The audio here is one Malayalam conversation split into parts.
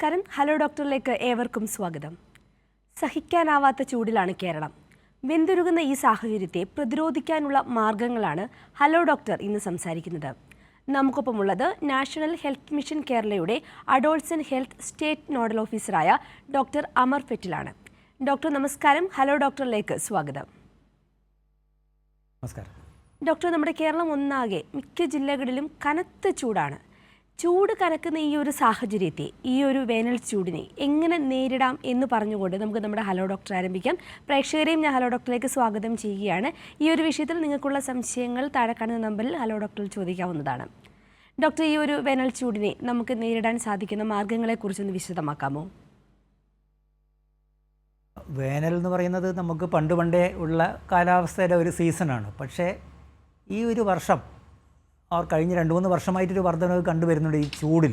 നമസ്കാരം. ഹലോ ഡോക്ടറിലേക്ക് ഏവർക്കും സ്വാഗതം. സഹിക്കാനാവാത്ത ചൂടിലാണ് കേരളം. വെന്തുരുകുന്ന ഈ സാഹചര്യത്തെ പ്രതിരോധിക്കാനുള്ള മാർഗങ്ങളാണ് ഹലോ ഡോക്ടർ ഇന്ന് സംസാരിക്കുന്നത്. നമുക്കൊപ്പമുള്ളത് നാഷണൽ ഹെൽത്ത് മിഷൻ കേരളയുടെ അഡോൾസൻ ഹെൽത്ത് സ്റ്റേറ്റ് നോഡൽ ഓഫീസറായ ഡോക്ടർ അമർ ഫെറ്റിലാണ്. ഡോക്ടർ നമസ്കാരം. ഹലോ ഡോക്ടറിലേക്ക് സ്വാഗതം. നമസ്കാരം ഡോക്ടർ. നമ്മുടെ കേരളം ഒന്നാകെ മിക്ക ജില്ലകളിലും കനത്ത ചൂടാണ്. ചൂട് കനക്കുന്ന ഈ ഒരു സാഹചര്യത്തെ, ഈ ഒരു വേനൽ ചൂടിനെ എങ്ങനെ നേരിടാം എന്ന് പറഞ്ഞുകൊണ്ട് നമുക്ക് നമ്മുടെ ഹലോ ഡോക്ടർ ആരംഭിക്കാം. പ്രേക്ഷകരെയും ഞാൻ ഹലോ ഡോക്ടറിലേക്ക് സ്വാഗതം ചെയ്യുകയാണ്. ഈ ഒരു വിഷയത്തിൽ നിങ്ങൾക്കുള്ള സംശയങ്ങൾ താഴെ കാണുന്ന നമ്പറിൽ ഹലോ ഡോക്ടറിൽ ചോദിക്കാവുന്നതാണ്. ഡോക്ടർ, ഈ ഒരു വേനൽ ചൂടിനെ നമുക്ക് നേരിടാൻ സാധിക്കുന്ന മാർഗങ്ങളെക്കുറിച്ചൊന്ന് വിശദമാക്കാമോ? വേനൽ എന്ന് പറയുന്നത് നമുക്ക് പണ്ടേ ഉള്ള കാലാവസ്ഥയുടെ ഒരു സീസണാണ്. പക്ഷേ ഈ ഒരു വർഷം കഴിഞ്ഞ 2-3 വർഷമായിട്ടൊരു വർധനവ് കണ്ടുവരുന്നുണ്ട് ഈ ചൂടിൽ.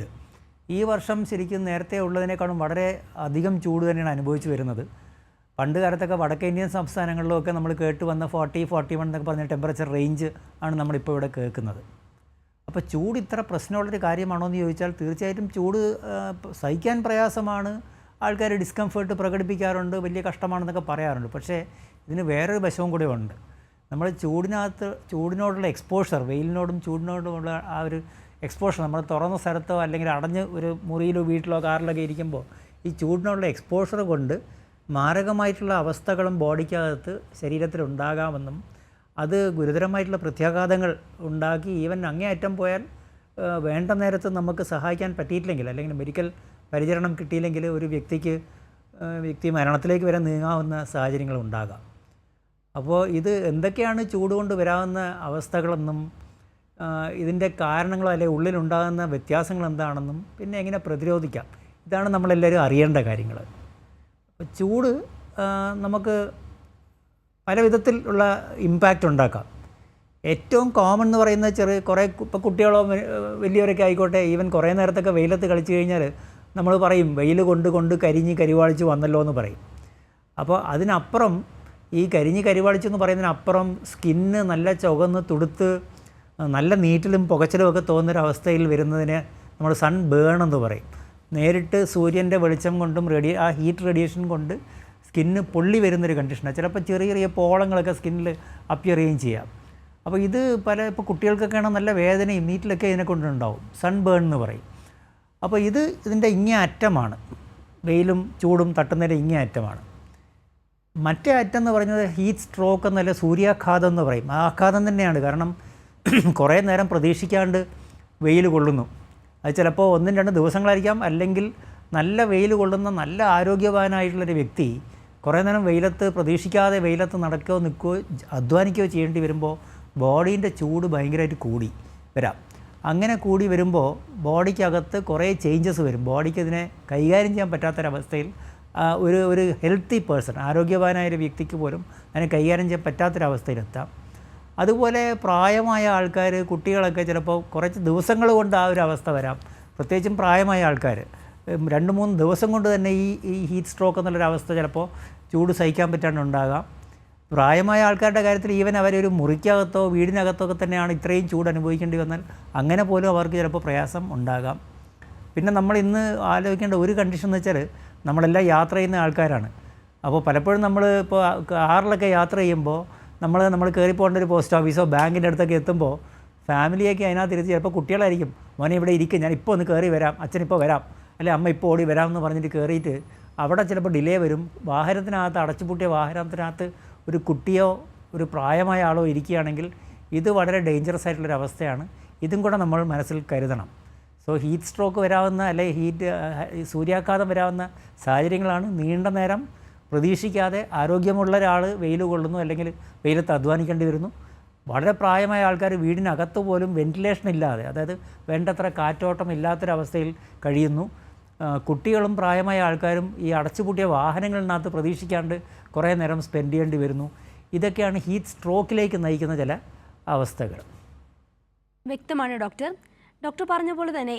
ഈ വർഷം ശരിക്കും നേരത്തെ ഉള്ളതിനേക്കാളും വളരെ അധികം ചൂട് തന്നെയാണ് അനുഭവിച്ചു വരുന്നത്. പണ്ട് കാലത്തൊക്കെ വടക്കേ ഇന്ത്യൻ സംസ്ഥാനങ്ങളിലൊക്കെ നമ്മൾ കേട്ട് വന്ന 40-41 എന്നൊക്കെ പറഞ്ഞ ടെമ്പറേച്ചർ റേഞ്ച് ആണ് നമ്മളിപ്പോൾ ഇവിടെ കേൾക്കുന്നത്. അപ്പോൾ ചൂട് ഇത്ര പ്രശ്നമുള്ളൊരു കാര്യമാണോ എന്ന് ചോദിച്ചാൽ തീർച്ചയായിട്ടും ചൂട് സഹിക്കാൻ പ്രയാസമാണ്. ആൾക്കാർ ഡിസ്കംഫേർട്ട് പ്രകടിപ്പിക്കാറുണ്ട്, വലിയ കഷ്ടമാണെന്നൊക്കെ പറയാറുണ്ട്. പക്ഷേ ഇതിന് വേറൊരു വശവും കൂടെ ഉണ്ട്. നമ്മൾ ചൂടിനോടുള്ള എക്സ്പോഷർ, വെയിലിനോടും ചൂടിനോടുമുള്ള ആ ഒരു എക്സ്പോഷർ, നമ്മൾ തുറന്ന സ്ഥലത്തോ അല്ലെങ്കിൽ അടഞ്ഞ് ഒരു മുറിയിലോ വീട്ടിലോ കാറിലൊക്കെ ഇരിക്കുമ്പോൾ ഈ ചൂടിനോടുള്ള എക്സ്പോഷർ കൊണ്ട് മാരകമായിട്ടുള്ള അവസ്ഥകളും ബോഡിക്കകത്ത് ശരീരത്തിലുണ്ടാകാമെന്നും അത് ഗുരുതരമായിട്ടുള്ള പ്രത്യാഘാതങ്ങൾ ഉണ്ടാക്കി ഈവൻ അങ്ങേയറ്റം പോയാൽ വേണ്ട നേരത്ത് നമുക്ക് സഹായിക്കാൻ പറ്റിയിട്ടില്ലെങ്കിൽ അല്ലെങ്കിൽ മെഡിക്കൽ പരിചരണം കിട്ടിയില്ലെങ്കിൽ ഒരു വ്യക്തി മരണത്തിലേക്ക് വരെ നീങ്ങാവുന്ന സാഹചര്യങ്ങൾ ഉണ്ടാകാം. അപ്പോൾ ഇത് എന്തൊക്കെയാണ് ചൂട് കൊണ്ട് വരാവുന്ന അവസ്ഥകളെന്നും ഇതിൻ്റെ കാരണങ്ങളോ അല്ലെങ്കിൽ ഉള്ളിലുണ്ടാകുന്ന വ്യത്യാസങ്ങൾ എന്താണെന്നും പിന്നെ എങ്ങനെ പ്രതിരോധിക്കാം, ഇതാണ് നമ്മളെല്ലാവരും അറിയേണ്ട കാര്യങ്ങൾ. അപ്പോൾ ചൂട് നമുക്ക് പല വിധത്തിലുള്ള ഇമ്പാക്റ്റ് ഉണ്ടാക്കാം. ഏറ്റവും കോമൺ എന്ന് പറയുന്നത് കുറേ ഇപ്പോൾ കുട്ടികളോ വലിയവരൊക്കെ ആയിക്കോട്ടെ, ഈവൻ കുറേ നേരത്തൊക്കെ വെയിലത്ത് കളിച്ചു കഴിഞ്ഞാൽ നമ്മൾ പറയും വെയിൽ കൊണ്ട് കരിവാളിച്ച് വന്നല്ലോ എന്ന് പറയും. അപ്പോൾ അതിനപ്പുറം ഈ കരിവാളിച്ചെന്ന് പറയുന്നതിനപ്പുറം സ്കിന്ന് നല്ല ചുവന്ന് തുടുത്ത് നല്ല നീറ്റിലും പുകച്ചിലും ഒക്കെ തോന്നുന്നൊരവസ്ഥയിൽ വരുന്നതിന് നമ്മൾ സൺ ബേൺ എന്ന് പറയും. നേരിട്ട് സൂര്യൻ്റെ വെളിച്ചം കൊണ്ടും ആ ഹീറ്റ് റേഡിയേഷൻ കൊണ്ട് സ്കിന്ന് പൊള്ളി വരുന്നൊരു കണ്ടീഷനാണ്. ചിലപ്പോൾ ചെറിയ പോളങ്ങളൊക്കെ സ്കിന്നിൽ അപ്പിയർ ചെയ്യുകയും ചെയ്യാം. അപ്പോൾ ഇത് ഇപ്പോൾ കുട്ടികൾക്കൊക്കെയാണ് നല്ല വേദനയും നീറ്റിലൊക്കെ ഇതിനെ കൊണ്ടുണ്ടാവും. സൺ ബേൺ എന്ന് പറയും. അപ്പോൾ ഇതിൻ്റെ ഇങ്ങേ അറ്റമാണ്, വെയിലും ചൂടും തട്ടുന്നതിൻ്റെ ഇങ്ങേ അറ്റമാണ്. മറ്റേ അറ്റം എന്ന് പറയുന്നത് ഹീറ്റ് സ്ട്രോക്ക് എന്നല്ല, സൂര്യാഘാതം എന്ന് പറയും. ആ ആഘാതം തന്നെയാണ്. കാരണം കുറേ നേരം പ്രതീക്ഷിക്കാണ്ട് വെയിൽ കൊള്ളുന്നു. അത് ചിലപ്പോൾ 1-2 ദിവസങ്ങളായിരിക്കാം. അല്ലെങ്കിൽ നല്ല വെയിൽ കൊള്ളുന്ന നല്ല ആരോഗ്യവാനായിട്ടുള്ളൊരു വ്യക്തി കുറേ നേരം വെയിലത്ത് പ്രതീക്ഷിക്കാതെ വെയിലത്ത് നടക്കുകയോ നിൽക്കുകയോ അധ്വാനിക്കുകയോ ചെയ്യേണ്ടി വരുമ്പോൾ ബോഡീൻ്റെ ചൂട് ഭയങ്കരമായിട്ട് കൂടി വരാം. അങ്ങനെ കൂടി വരുമ്പോൾ ബോഡിക്കകത്ത് കുറേ ചേഞ്ചസ് വരും. ബോഡിക്ക് ഇതിനെ കൈകാര്യം ചെയ്യാൻ പറ്റാത്തൊരവസ്ഥയിൽ ഒരു ഹെൽത്തി പേഴ്സൺ, ആരോഗ്യവാനായൊരു വ്യക്തിക്ക് പോലും അതിനെ കൈകാര്യം ചെയ്യാൻ പറ്റാത്തൊരവസ്ഥയിലെത്താം. അതുപോലെ പ്രായമായ ആൾക്കാർ, കുട്ടികളൊക്കെ ചിലപ്പോൾ കുറച്ച് ദിവസങ്ങൾ കൊണ്ട് ആ ഒരു അവസ്ഥ വരാം. പ്രത്യേകിച്ചും പ്രായമായ ആൾക്കാർ 2-3 ദിവസം കൊണ്ട് തന്നെ ഈ ഹീറ്റ് സ്ട്രോക്ക് എന്നുള്ളൊരവസ്ഥ ചിലപ്പോൾ ചൂട് സഹിക്കാൻ പറ്റാണ്ടുണ്ടാകാം. പ്രായമായ ആൾക്കാരുടെ കാര്യത്തിൽ ഈവൻ അവരൊരു മുറിക്കകത്തോ വീടിനകത്തോ ഒക്കെ തന്നെയാണ് ഇത്രയും ചൂട് അനുഭവിക്കേണ്ടി വന്നാൽ അങ്ങനെ പോലും അവർക്ക് ചിലപ്പോൾ പ്രയാസം ഉണ്ടാകാം. പിന്നെ നമ്മൾ ഇന്ന് ആലോചിക്കേണ്ട ഒരു കണ്ടീഷൻ എന്ന് വെച്ചാൽ നമ്മളെല്ലാം യാത്ര ചെയ്യുന്ന ആൾക്കാരാണ്. അപ്പോൾ പലപ്പോഴും നമ്മൾ ഇപ്പോൾ കാറിലൊക്കെ യാത്ര ചെയ്യുമ്പോൾ നമ്മൾ കയറി പോകേണ്ട ഒരു പോസ്റ്റ് ഓഫീസോ ബാങ്കിൻ്റെ അടുത്തൊക്കെ എത്തുമ്പോൾ ഫാമിലിയൊക്കെ അതിനകത്ത് ഇരുത്തി ചിലപ്പോൾ കുട്ടികളായിരിക്കും, മോനെ ഇവിടെ ഇരിക്കും, ഞാൻ ഇപ്പോൾ ഒന്ന് കയറി വരാം, അച്ഛനിപ്പോൾ വരാം, അല്ലെ അമ്മ ഇപ്പോൾ ഓടി വരാം എന്ന് പറഞ്ഞിട്ട് കയറിയിട്ട് അവിടെ ചിലപ്പോൾ ഡിലേ വരും. വാഹനത്തിനകത്ത് അടച്ചുപൂട്ടിയ വാഹനത്തിനകത്ത് ഒരു കുട്ടിയോ ഒരു പ്രായമായ ആളോ ഇരിക്കുകയാണെങ്കിൽ ഇത് വളരെ ഡേഞ്ചറസ് ആയിട്ടുള്ളൊരു അവസ്ഥയാണ്. ഇതും കൂടെ നമ്മൾ മനസ്സിൽ കരുതണം. സോ ഹീറ്റ് സ്ട്രോക്ക് വരാവുന്ന അല്ലെങ്കിൽ സൂര്യാഘാതം വരാവുന്ന സാഹചര്യങ്ങളാണ്. നീണ്ട നേരം പ്രതീക്ഷിക്കാതെ ആരോഗ്യമുള്ള ഒരാൾ വെയിൽ കൊള്ളുന്നു അല്ലെങ്കിൽ വെയിലത്ത് അധ്വാനിക്കേണ്ടി വരുന്നു. വളരെ പ്രായമായ ആൾക്കാർ വീടിനകത്ത് പോലും വെൻറ്റിലേഷൻ ഇല്ലാതെ, അതായത് വേണ്ടത്ര കാറ്റോട്ടം ഇല്ലാത്തൊരവസ്ഥയിൽ കഴിയുന്നു. കുട്ടികളും പ്രായമായ ആൾക്കാരും ഈ അടച്ചുപൂട്ടിയ വാഹനങ്ങളിനകത്ത് പ്രതീക്ഷിക്കാണ്ട് കുറേ നേരം സ്പെൻഡ് ചെയ്യേണ്ടി വരുന്നു. ഇതൊക്കെയാണ് ഹീറ്റ് സ്ട്രോക്കിലേക്ക് നയിക്കുന്ന ചില അവസ്ഥകൾ. വ്യക്തമാണ് ഡോക്ടർ. ഡോക്ടർ പറഞ്ഞ പോലെ തന്നെ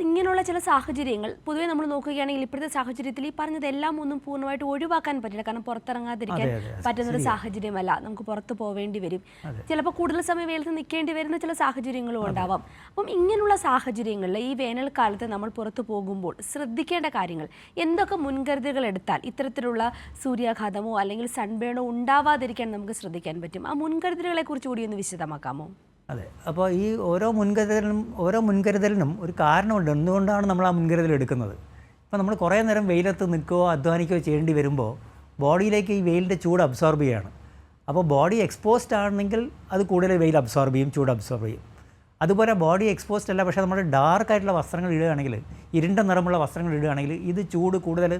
ഇങ്ങനെയുള്ള ചില സാഹചര്യങ്ങൾ പൊതുവേ നമ്മൾ നോക്കുകയാണെങ്കിൽ ഇപ്പോഴത്തെ സാഹചര്യത്തിൽ ഈ പറഞ്ഞതെല്ലാം ഒന്നും പൂർണ്ണമായിട്ട് ഒഴിവാക്കാൻ പറ്റില്ല. കാരണം പുറത്തിറങ്ങാതിരിക്കാൻ പറ്റുന്നൊരു സാഹചര്യമല്ല, നമുക്ക് പുറത്ത് പോവേണ്ടി വരും, ചിലപ്പോൾ കൂടുതൽ സമയം വെയിലത്ത് നിൽക്കേണ്ടി വരുന്ന ചില സാഹചര്യങ്ങളും ഉണ്ടാവാം. അപ്പം ഇങ്ങനെയുള്ള സാഹചര്യങ്ങളിൽ ഈ വേനൽക്കാലത്ത് നമ്മൾ പുറത്തു പോകുമ്പോൾ ശ്രദ്ധിക്കേണ്ട കാര്യങ്ങൾ എന്തൊക്കെ മുൻകരുതലുകൾ എടുത്താൽ ഇത്തരത്തിലുള്ള സൂര്യാഘാതമോ അല്ലെങ്കിൽ സൺബേണോ ഉണ്ടാവാതിരിക്കാൻ നമുക്ക് ശ്രദ്ധിക്കാൻ പറ്റും? ആ മുൻകരുതലുകളെ കുറിച്ച് കൂടി ഒന്ന് വിശദമാക്കാമോ? അതെ, അപ്പോൾ ഈ ഓരോ മുൻകരുതലിനും ഒരു കാരണമുണ്ട്, എന്തുകൊണ്ടാണ് നമ്മൾ ആ മുൻകരുതൽ എടുക്കുന്നത്. ഇപ്പോൾ നമ്മൾ കുറേ നേരം വെയിലത്ത് നിൽക്കുകയോ അധ്വാനിക്കുകയോ ചെയ്യേണ്ടി വരുമ്പോൾ ബോഡിയിലേക്ക് ഈ വെയിലിൻ്റെ ചൂട് അബ്സോർബ് ചെയ്യുകയാണ്. അപ്പോൾ ബോഡി എക്സ്പോസ്ഡ് ആണെങ്കിൽ അത് കൂടുതൽ വെയിൽ അബ്സോർബ് ചെയ്യും, ചൂട് അബ്സോർബ് ചെയ്യും. അതുപോലെ ബോഡി എക്സ്പോസ്ഡ് അല്ല, പക്ഷേ നമ്മൾ ഡാർക്കായിട്ടുള്ള വസ്ത്രങ്ങൾ ഇടുകയാണെങ്കിൽ, ഇരുണ്ട നിറമുള്ള വസ്ത്രങ്ങൾ ഇടുകയാണെങ്കിൽ ഇത് ചൂട് കൂടുതൽ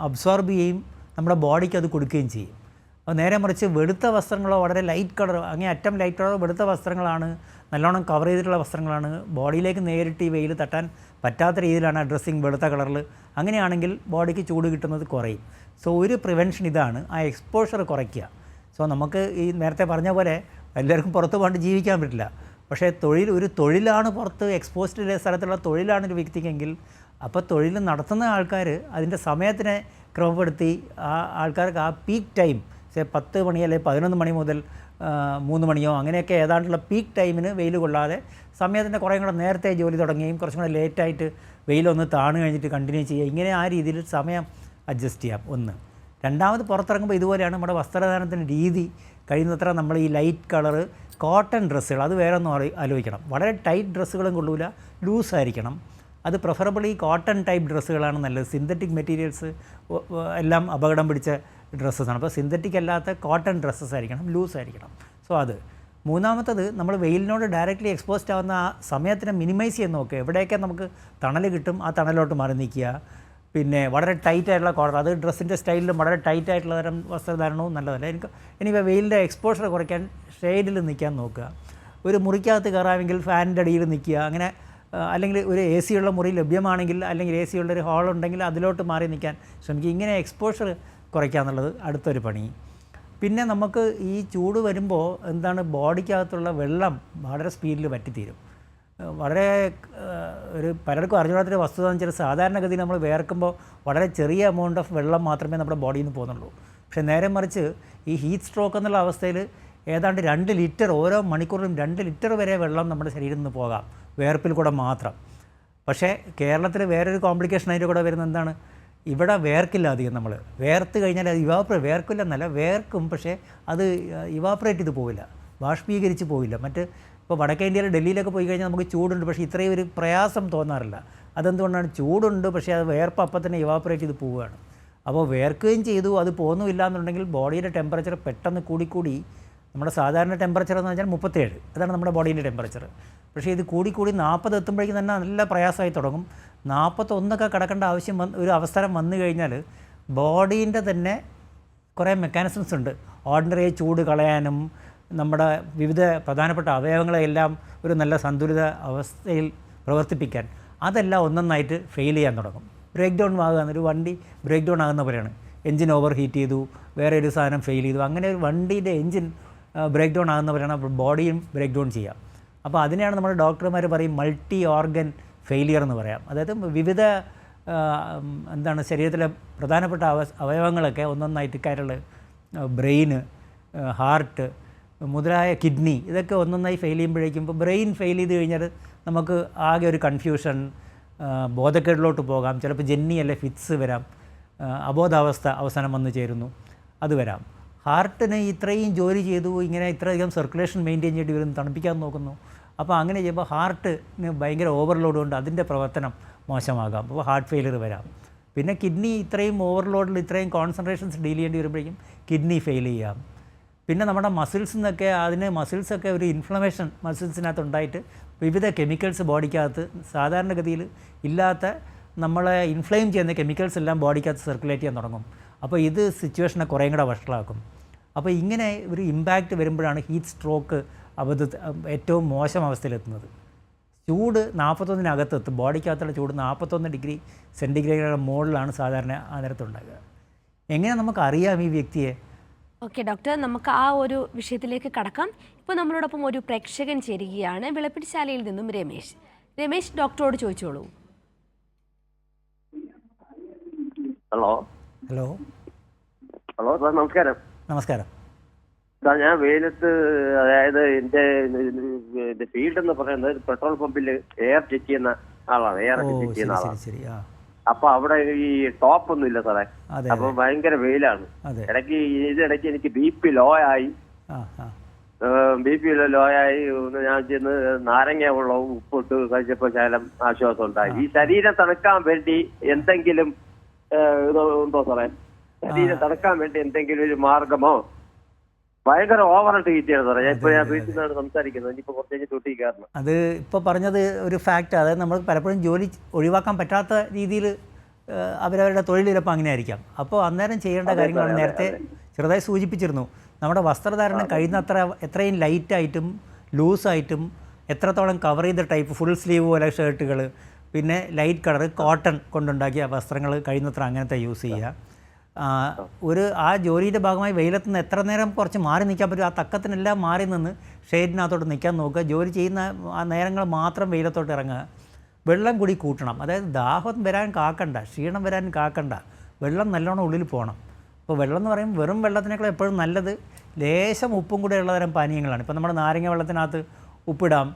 അബ്സോർബ് ചെയ്യുകയും നമ്മുടെ ബോഡിക്ക് അത് കൊടുക്കുകയും ചെയ്യും. അപ്പോൾ നേരെ മറിച്ച് വെളുത്ത വസ്ത്രങ്ങളോ വളരെ ലൈറ്റ് കളർ, അങ്ങനെ അറ്റം ലൈറ്റ് കളറോ വെളുത്ത വസ്ത്രങ്ങളാണ്, നല്ലോണം കവർ ചെയ്തിട്ടുള്ള വസ്ത്രങ്ങളാണ്, ബോഡിയിലേക്ക് നേരിട്ട് ഈ വെയിൽ തട്ടാൻ പറ്റാത്ത രീതിയിലാണ് ഡ്രസ്സിങ് വെളുത്ത കളറിൽ, അങ്ങനെയാണെങ്കിൽ ബോഡിക്ക് ചൂട് കിട്ടുന്നത് കുറയും. സോ ഒരു പ്രിവെൻഷൻ ഇതാണ്, ആ എക്സ്പോഷർ കുറയ്ക്കുക. സോ നമുക്ക് ഈ നേരത്തെ പറഞ്ഞ പോലെ എല്ലാവർക്കും പുറത്ത് പോകാണ്ട് ജീവിക്കാൻ പറ്റില്ല, പക്ഷേ ഒരു തൊഴിലാണ് പുറത്ത് എക്സ്പോസ്ഡ് സ്ഥലത്തുള്ള തൊഴിലാണ് ഒരു വ്യക്തിക്കെങ്കിൽ, അപ്പോൾ തൊഴിൽ നടത്തുന്ന ആൾക്കാർ അതിൻ്റെ സമയത്തിനെ ക്രമപ്പെടുത്തി ആ ആൾക്കാർക്ക് ആ പീക്ക് ടൈം 10 മണി അല്ലെങ്കിൽ 11 മണി മുതൽ 3 മണിയോ അങ്ങനെയൊക്കെ ഏതാണ്ടുള്ള പീക്ക് ടൈമിന് വെയിൽ കൊള്ളാതെ സമയത്തിൻ്റെ കുറേ കൂടെ നേരത്തെ ജോലി തുടങ്ങുകയും കുറച്ചും കൂടെ ലേറ്റായിട്ട് വെയിലൊന്ന് താണു കഴിഞ്ഞിട്ട് കണ്ടിന്യൂ ചെയ്യുക, ഇങ്ങനെ ആ രീതിയിൽ സമയം അഡ്ജസ്റ്റ് ചെയ്യാം. ഒന്ന്. രണ്ടാമത് പുറത്തിറങ്ങുമ്പോൾ ഇതുപോലെയാണ് നമ്മുടെ വസ്ത്രധാരണത്തിൻ്റെ രീതി. കഴിയുന്നത്ര നമ്മൾ ഈ ലൈറ്റ് കളറ് കോട്ടൺ ഡ്രസ്സുകൾ അത് വേറെ ഒന്നും ആലോചിക്കണം. വളരെ ടൈറ്റ് ഡ്രസ്സുകളും കൊള്ളൂല, ലൂസായിരിക്കണം. അത് പ്രിഫറബിളി കോട്ടൺ ടൈപ്പ് ഡ്രസ്സുകളാണ് നല്ലത്. സിന്തറ്റിക് മെറ്റീരിയൽസ് എല്ലാം അപകടം പിടിച്ച ഡ്രസ്സസാണ്. അപ്പോൾ സിന്തറ്റിക് അല്ലാത്ത കോട്ടൺ ഡ്രസ്സസ് ആയിരിക്കണം, ലൂസ് ആയിരിക്കണം. സോ അത്. മൂന്നാമത്തത്, നമ്മൾ വെയിലിനോട് ഡയറക്റ്റ്ലി എക്സ്പോസ്ഡ് ആവുന്ന ആ സമയത്തിനെ മിനിമൈസ് ചെയ്യാൻ നോക്കുക. എവിടെയൊക്കെ നമുക്ക് തണൽ കിട്ടും ആ തണലോട്ട് മാറി നിൽക്കുക. പിന്നെ വളരെ ടൈറ്റായിട്ടുള്ള കോളർ, അത് ഡ്രസ്സിൻ്റെ സ്റ്റൈലിലും വളരെ ടൈറ്റായിട്ടുള്ള തരം വസ്ത്രധാരണവും നല്ലതല്ല. ഇനിയിപ്പോൾ വെയിലിൻ്റെ എക്സ്പോഷർ കുറയ്ക്കാൻ ഷെയ്ഡിൽ നിൽക്കാൻ നോക്കുക. ഒരു മുറിക്കകത്ത് കയറാമെങ്കിൽ ഫാനിൻ്റെ അടിയിൽ നിൽക്കുക. അങ്ങനെ അല്ലെങ്കിൽ ഒരു AC ഉള്ള മുറി ലഭ്യമാണെങ്കിൽ, അല്ലെങ്കിൽ AC ഉള്ളൊരു ഹാളുണ്ടെങ്കിൽ അതിലോട്ട് മാറി നിൽക്കാൻ ശ്രമിക്കുക. ഇങ്ങനെ എക്സ്പോഷർ കുറയ്ക്കുക എന്നുള്ളത് അടുത്തൊരു പണി. പിന്നെ നമുക്ക് ഈ ചൂട് വരുമ്പോൾ എന്താണ്, ബോഡിക്കകത്തുള്ള വെള്ളം വളരെ സ്പീഡിൽ വറ്റിത്തീരും. വളരെ പലർക്കും അറിഞ്ഞുകൂടാത്തൊരു വസ്തുത എന്ന് വെച്ചാൽ സാധാരണഗതിയിൽ നമ്മൾ വേർക്കുമ്പോൾ വളരെ ചെറിയ എമൗണ്ട് ഓഫ് വെള്ളം മാത്രമേ നമ്മുടെ ബോഡിയിൽ നിന്ന് പോകുന്നുള്ളൂ. പക്ഷേ നേരെ മറിച്ച് ഈ ഹീറ്റ് സ്ട്രോക്ക് എന്നുള്ള അവസ്ഥയിൽ ഏതാണ്ട് 2 ലിറ്റർ ഓരോ മണിക്കൂറിലും 2 ലിറ്റർ വരെ വെള്ളം നമ്മുടെ ശരീരത്തിൽ നിന്ന് പോകാം, വേർപ്പിൽ കൂടെ മാത്രം. പക്ഷേ കേരളത്തിൽ വേറൊരു കോംപ്ലിക്കേഷൻ അതിൻ്റെ കൂടെ വരുന്നത് എന്താണ്, ഇവിടെ വേർക്കില്ല അധികം. നമ്മൾ വേർത്ത് കഴിഞ്ഞാൽ അത് വേർക്കില്ല എന്നല്ല, വേർക്കും, പക്ഷേ അത് ഇവാപ്പറേറ്റ് ചെയ്ത് പോവില്ല, ബാഷ്പീകരിച്ച് പോവില്ല. ഇപ്പോൾ വടക്കേ ഇന്ത്യയിൽ ഡൽഹിയിലൊക്കെ പോയി കഴിഞ്ഞാൽ നമുക്ക് ചൂടുണ്ട്, പക്ഷേ ഇത്രയും ഒരു പ്രയാസം തോന്നാറില്ല. അതെന്തുകൊണ്ടാണ്, ചൂടുണ്ട് പക്ഷേ അത് വേർപ്പ് അപ്പം തന്നെ ഇവാപ്പറേറ്റ് ചെയ്ത് പോവുകയാണ്. അപ്പോൾ വേർക്കുകയും ചെയ്തു, അത് പോകുന്നുമില്ല എന്നുണ്ടെങ്കിൽ ബോഡിയുടെ ടെമ്പറേച്ചർ പെട്ടെന്ന് കൂടിക്കൂടി, നമ്മുടെ സാധാരണ ടെമ്പറേച്ചർ എന്ന് വെച്ചാൽ 37, അതാണ് നമ്മുടെ ബോഡീൻ്റെ ടെമ്പറേച്ചർ. പക്ഷേ ഇത് കൂടിക്കൂടി 40 എത്തുമ്പോഴേക്കും തന്നെ നല്ല പ്രയാസമായി തുടങ്ങും. 41 കടക്കേണ്ട ഒരു അവസരം വന്നു കഴിഞ്ഞാൽ ബോഡീൻ്റെ തന്നെ കുറേ മെക്കാനിസംസ് ഉണ്ട്. ഓർഡിനറി ചൂട് കളയാനും നമ്മുടെ വിവിധ പ്രധാനപ്പെട്ട അവയവങ്ങളെല്ലാം ഒരു നല്ല സന്തുലിത അവസ്ഥയിൽ പ്രവർത്തിപ്പിക്കാൻ, അതെല്ലാം ഒന്നൊന്നായിട്ട് ഫെയിൽ ചെയ്യാൻ തുടങ്ങും. ബ്രേക്ക് ഡൗൺ ആകുക, ഒരു വണ്ടി ബ്രേക്ക് ഡൗൺ ആകുന്ന പോലെയാണ്. എൻജിൻ ഓവർ ഹീറ്റ് ചെയ്തു, വേറെ ഒരു സാധനം ഫെയിൽ ചെയ്തു, അങ്ങനെ ഒരു വണ്ടിയുടെ എൻജിൻ ബ്രേക്ക് ഡൗൺ ആകുന്ന പോലെയാണ് ബോഡിയും ബ്രേക്ക് ഡൗൺ ചെയ്യാം. അപ്പോൾ അതിനെയാണ് നമ്മുടെ ഡോക്ടർമാർ പറയും മൾട്ടി ഓർഗൻ ഫെയിലിയർ എന്ന് പറയാം. അതായത് വിവിധ ശരീരത്തിലെ പ്രധാനപ്പെട്ട അവയവങ്ങളൊക്കെ ഒന്നൊന്നായിട്ട് കരൾ, ബ്രെയിന്, ഹാർട്ട് മുതലായ കിഡ്നി, ഇതൊക്കെ ഒന്നൊന്നായി ഫെയിൽ ചെയ്യുമ്പോഴേക്കും, ഇപ്പോൾ ബ്രെയിൻ ഫെയിൽ ചെയ്ത് കഴിഞ്ഞാൽ നമുക്ക് ആകെ ഒരു കൺഫ്യൂഷൻ, ബോധക്കേടിലോട്ട് പോകാം, ചിലപ്പോൾ ജന്നി അല്ലെ ഫിറ്റ്സ് വരാം, അബോധാവസ്ഥ അവസാനം വന്നു ചേരുന്നു, അത് വരാം. ഹാർട്ടിന് ഇത്രയും ജോലി ചെയ്തു, ഇങ്ങനെ ഇത്രയധികം സർക്കുലേഷൻ മെയിൻറ്റെയിൻ ചെയ്യേണ്ടി വരും, തണുപ്പിക്കാൻ നോക്കുന്നു. അപ്പോൾ അങ്ങനെ ചെയ്യുമ്പോൾ ഹാർട്ടിന് ഭയങ്കര ഓവർലോഡ് കൊണ്ട് അതിൻ്റെ പ്രവർത്തനം മോശമാകാം, അപ്പോൾ ഹാർട്ട് ഫെയിലിയർ വരാം. പിന്നെ കിഡ്നി ഇത്രയും ഓവർലോഡിൽ ഇത്രയും കോൺസെൻട്രേഷൻസ് ഡീൽ ചെയ്യേണ്ടി വരുമ്പോഴേക്കും കിഡ്നി ഫെയിൽ ചെയ്യാം. പിന്നെ നമ്മുടെ മസിൽസിനൊക്കെ മസിൽസൊക്കെ ഒരു ഇൻഫ്ലമേഷൻ മസിൽസിനകത്ത് ഉണ്ടായിട്ട് വിവിധ കെമിക്കൽസ് ബോഡിക്കകത്ത് സാധാരണഗതിയിൽ ഇല്ലാത്ത നമ്മളെ ഇൻഫ്ലെയിം ചെയ്യുന്ന കെമിക്കൽസ് എല്ലാം ബോഡിക്കകത്ത് സർക്കുലേറ്റ് ചെയ്യാൻ തുടങ്ങും. അപ്പോൾ ഇത് സിറ്റുവേഷനെ കുറേയും കൂടെ വഷളാക്കും. അപ്പോൾ ഇങ്ങനെ ഒരു ഇമ്പാക്റ്റ് വരുമ്പോഴാണ് ഹീറ്റ് സ്ട്രോക്ക് ഏറ്റവും മോശം അവസ്ഥയിലെത്തുന്നത്. ചൂട് 41-നകത്തെത്തും, ബോഡിക്കകത്തുള്ള ചൂട് 41 ഡിഗ്രി സെൻറ്റിഗ്രേഡിൻ്റെ മുകളിലാണ് സാധാരണ ആ നേരത്തുണ്ടാകുക. എങ്ങനെ നമുക്കറിയാം ഈ വ്യക്തിയെ? ഓക്കെ ഡോക്ടർ, നമുക്ക് ആ ഒരു വിഷയത്തിലേക്ക് കടക്കാം. ഇപ്പോൾ നമ്മളോടൊപ്പം ഒരു പ്രേക്ഷകൻ ചേരുകയാണ്, വിളപ്പിടിശാലയിൽ നിന്നും രമേശ്. രമേശ്, ഡോക്ടറോട് ചോദിച്ചോളൂ. ഹലോ ഹലോ ഹലോ സാർ, നമസ്കാരം. നമസ്കാരം സാർ, ഞാൻ വെയിലത്ത്, അതായത് എന്റെ ഫീൽഡ് എന്ന് പറയുന്നത് പെട്രോൾ പമ്പിൽ എയർ ചെക്ക് ചെയ്യുന്ന ആളാണ്, എയർ ഒക്കെ ചെക്ക് ചെയ്യുന്ന ആളാണ്. ശരി. അപ്പൊ അവിടെ ഈ ടോപ്പ് ഒന്നും ഇല്ല സാറേ. അപ്പൊ ഭയങ്കര വെയിലാണ്. ഇടയ്ക്ക് എനിക്ക് BP ലോ ആയി. BP ലോ ആയി ഞാൻ ചെന്ന് നാരങ്ങ വെള്ളവും ഉപ്പിട്ട് കഴിച്ചപ്പോ ശകലം ആശ്വാസം ഉണ്ടായി. ഈ ശരീരം തണുക്കാൻ വേണ്ടി എന്തെങ്കിലും ഉണ്ടോ സാറേ? ശരീരം തണുക്കാൻ വേണ്ടി എന്തെങ്കിലും ഒരു മാർഗമോ? ഭയങ്കര ഓവറായിട്ട് ഹീറ്റാണ് സാറേ. ഞാൻ വീട്ടിൽ നിന്നാണ് സംസാരിക്കുന്നത്. ഇനിയിപ്പോ കുറച്ച് കഴിഞ്ഞ് തൊട്ടി കയറണം. അത് ഇപ്പോൾ പറഞ്ഞത് ഒരു ഫാക്റ്റ്. അതായത് നമ്മൾ പലപ്പോഴും ജോലി ഒഴിവാക്കാൻ പറ്റാത്ത രീതിയിൽ അവരവരുടെ തൊഴിലിലപ്പോൾ അങ്ങനെ ആയിരിക്കാം. അപ്പോൾ അന്നേരം ചെയ്യേണ്ട കാര്യങ്ങളാണ് നേരത്തെ ചെറുതായി സൂചിപ്പിച്ചിരുന്നു. നമ്മുടെ വസ്ത്രധാരണം കഴിയുന്നത്ര എത്രയും ലൈറ്റായിട്ടും ലൂസായിട്ടും എത്രത്തോളം കവർ ചെയ്ത ടൈപ്പ് ഫുൾ സ്ലീവ് പോലെ ഷർട്ടുകൾ, പിന്നെ ലൈറ്റ് കളർ കോട്ടൺ കൊണ്ടുണ്ടാക്കിയ വസ്ത്രങ്ങൾ കഴിയുന്നത്ര അങ്ങനത്തെ യൂസ് ചെയ്യുക. ആ ജോലിയുടെ ഭാഗമായി വെയിലത്ത് നിന്ന് എത്ര നേരം കുറച്ച് മാറി നിൽക്കാൻ പറ്റും, ആ തക്കത്തിനെല്ലാം മാറി നിന്ന് ഷെയ്ഡിനകത്തോട്ട് നിൽക്കാൻ നോക്കുക. ജോലി ചെയ്യുന്ന ആ നേരങ്ങൾ മാത്രം വെയിലത്തോട്ട് ഇറങ്ങുക. വെള്ളം കൂടി കൂട്ടണം. അതായത് ദാഹം വരാൻ കാക്കണ്ട, ക്ഷീണം വരാൻ കാക്കണ്ട, വെള്ളം നല്ലോണം ഉള്ളിൽ പോകണം. അപ്പോൾ വെള്ളം എന്ന് പറയുമ്പോൾ വെറും വെള്ളത്തിനേക്കാൾ എപ്പോഴും നല്ലത് ലേശം ഉപ്പും കൂടെ ഉള്ള തരം പാനീയങ്ങളാണ്. ഇപ്പോൾ നമ്മുടെ നാരങ്ങ വെള്ളത്തിനകത്ത് ഉപ്പിടാം,